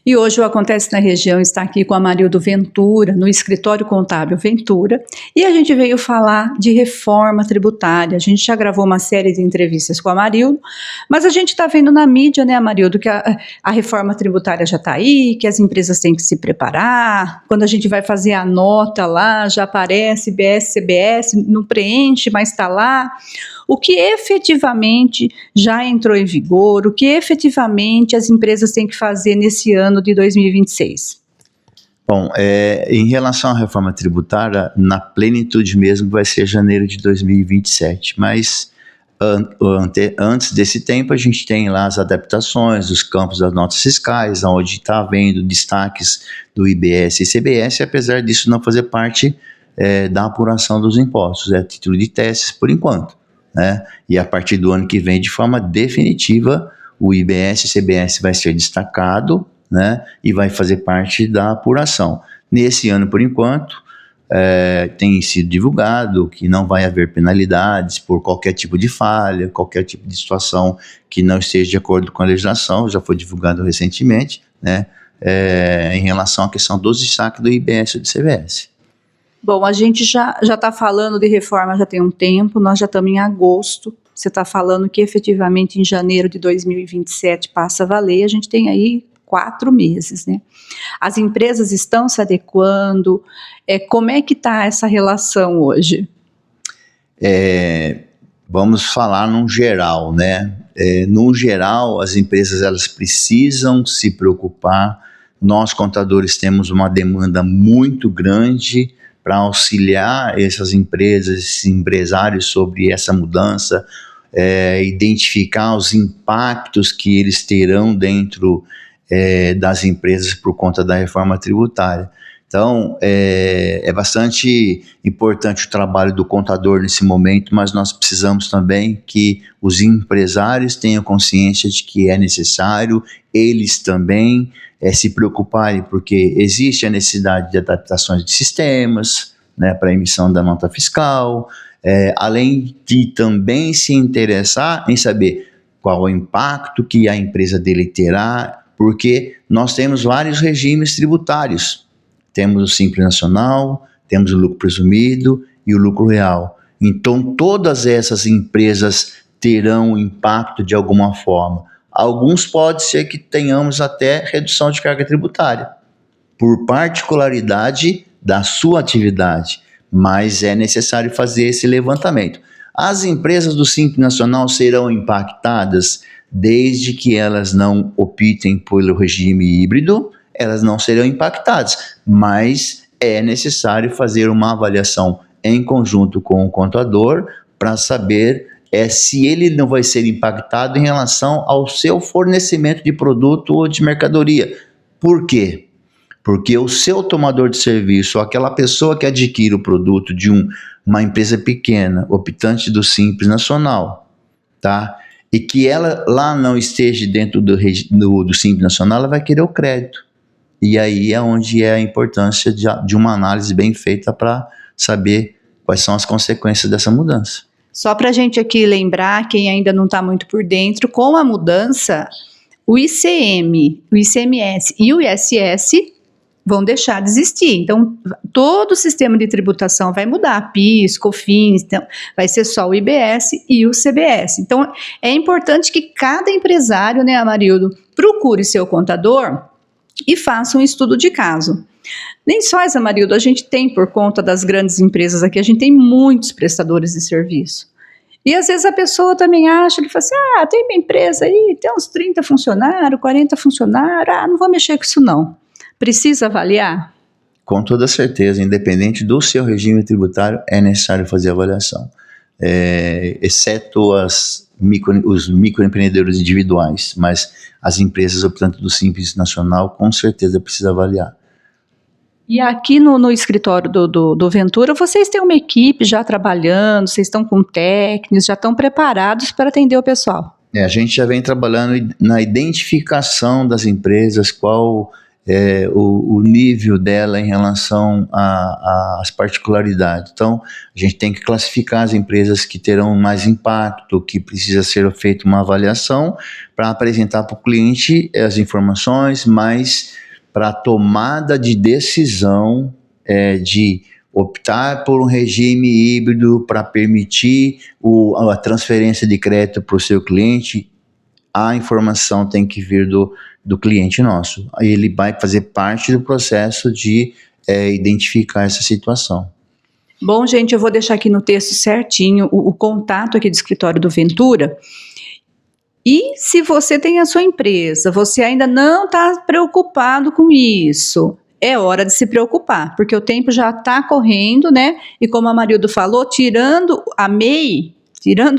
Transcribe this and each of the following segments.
E hoje o Acontece na Região está aqui com a Marildo Ventura, no Escritório Contábil Ventura, e a gente veio falar de reforma tributária. A gente já gravou uma série de entrevistas com a Marildo, mas a gente está vendo na mídia, né, Marildo, que a reforma tributária já está aí, que as empresas têm que se preparar. Quando a gente vai fazer a nota lá, já aparece IBS, CBS, não preenche, mas está lá. O que efetivamente já entrou em vigor, o que efetivamente as empresas têm que fazer nesse ano de 2026? Bom, em relação à reforma tributária, na plenitude mesmo vai ser janeiro de 2027, mas antes desse tempo a gente tem lá as adaptações dos campos das notas fiscais, onde está havendo destaques do IBS e CBS, apesar disso não fazer parte da apuração dos impostos, é título de testes por enquanto, né? E a partir do ano que vem, de forma definitiva, o IBS e CBS vai ser destacado, né, e vai fazer parte da apuração. Nesse ano, por enquanto, tem sido divulgado que não vai haver penalidades por qualquer tipo de falha, qualquer tipo de situação que não esteja de acordo com a legislação, já foi divulgado recentemente, né, em relação à questão dos destaques do IBS e do CBS. Bom, a gente já está falando de reforma já tem um tempo, nós já estamos em agosto, você está falando que efetivamente em janeiro de 2027 passa a valer, a gente tem aí 4 meses, né? As empresas estão se adequando, como é que está essa relação hoje? Vamos falar num geral, né? No geral, as empresas elas precisam se preocupar, nós contadores temos uma demanda muito grande para auxiliar essas empresas, esses empresários sobre essa mudança, identificar os impactos que eles terão dentro das empresas por conta da reforma tributária. Então, é bastante importante o trabalho do contador nesse momento, mas nós precisamos também que os empresários tenham consciência de que é necessário eles também se preocuparem, porque existe a necessidade de adaptações de sistemas, né, para a emissão da nota fiscal, além de também se interessar em saber qual o impacto que a empresa dele terá, porque nós temos vários regimes tributários. Temos o Simples Nacional, temos o lucro presumido e o lucro real. Então, todas essas empresas terão impacto de alguma forma. Alguns pode ser que tenhamos até redução de carga tributária, por particularidade da sua atividade, mas é necessário fazer esse levantamento. As empresas do Simples Nacional serão impactadas desde que elas não optem pelo regime híbrido, elas não serão impactadas, mas é necessário fazer uma avaliação em conjunto com o contador para saber se ele não vai ser impactado em relação ao seu fornecimento de produto ou de mercadoria. Por quê? Porque o seu tomador de serviço, aquela pessoa que adquire o produto de uma empresa pequena, optante do Simples Nacional, tá? E que ela lá não esteja dentro do Simples Nacional, ela vai querer o crédito. E aí é onde é a importância de uma análise bem feita para saber quais são as consequências dessa mudança. Só para a gente aqui lembrar, quem ainda não está muito por dentro, com a mudança, o ICM, o ICMS e o ISS vão deixar de existir. Então, todo o sistema de tributação vai mudar, PIS, COFINS, então, vai ser só o IBS e o CBS. Então, é importante que cada empresário, né, Amarildo, procure seu contador e faça um estudo de caso. Nem só essa, Amarildo, a gente tem, por conta das grandes empresas aqui, a gente tem muitos prestadores de serviço. E às vezes a pessoa também acha, ele fala assim, tem minha empresa aí, tem uns 30 funcionários, 40 funcionários, não vou mexer com isso não. Precisa avaliar? Com toda certeza, independente do seu regime tributário, é necessário fazer avaliação. Exceto os microempreendedores individuais, mas as empresas optantes do Simples Nacional, com certeza precisa avaliar. E aqui no escritório do Ventura, vocês têm uma equipe já trabalhando, vocês estão com técnicos, já estão preparados para atender o pessoal? A gente já vem trabalhando na identificação das empresas, qual o nível dela em relação às particularidades. Então, a gente tem que classificar as empresas que terão mais impacto, que precisa ser feita uma avaliação para apresentar para o cliente as informações, mas para a tomada de decisão de optar por um regime híbrido para permitir a transferência de crédito para o seu cliente, a informação tem que vir do cliente nosso. Aí ele vai fazer parte do processo de identificar essa situação. Bom, gente, eu vou deixar aqui no texto certinho o contato aqui do escritório do Ventura. E se você tem a sua empresa, você ainda não está preocupado com isso, é hora de se preocupar, porque o tempo já está correndo, né? E como a Marildo falou, tirando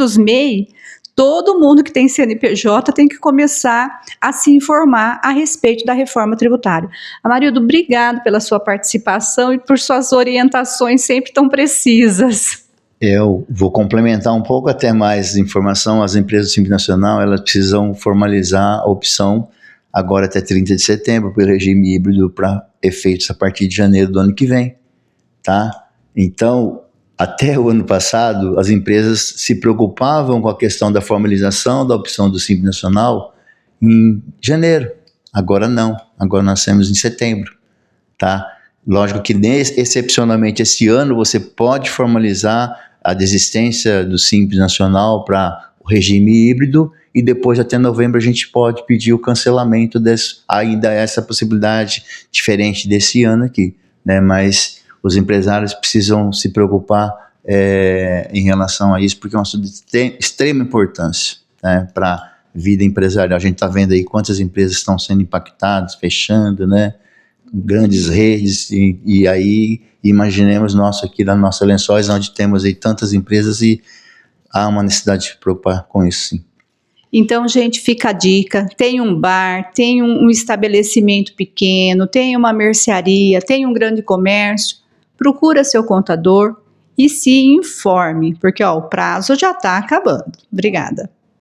os MEI, todo mundo que tem CNPJ tem que começar a se informar a respeito da reforma tributária. Amarildo, obrigado pela sua participação e por suas orientações sempre tão precisas. Eu vou complementar um pouco até mais informação. As empresas do Simples Nacional, elas precisam formalizar a opção agora até 30 de setembro pelo regime híbrido para efeitos a partir de janeiro do ano que vem, tá? Então, até o ano passado, as empresas se preocupavam com a questão da formalização da opção do Simples Nacional em janeiro. Agora não, agora nós temos em setembro, tá? Lógico que excepcionalmente esse ano você pode formalizar a desistência do Simples Nacional para o regime híbrido e depois até novembro a gente pode pedir o cancelamento ainda essa possibilidade diferente desse ano aqui, né? Mas os empresários precisam se preocupar em relação a isso, porque é um assunto de extrema importância, né, para a vida empresarial. A gente está vendo aí quantas empresas estão sendo impactadas, fechando, né, grandes redes, e aí imaginemos nós aqui na nossa Lençóis, onde temos aí tantas empresas e há uma necessidade de se preocupar com isso, sim. Então, gente, fica a dica, tem um bar, tem um estabelecimento pequeno, tem uma mercearia, tem um grande comércio, procura seu contador e se informe, porque o prazo já está acabando. Obrigada.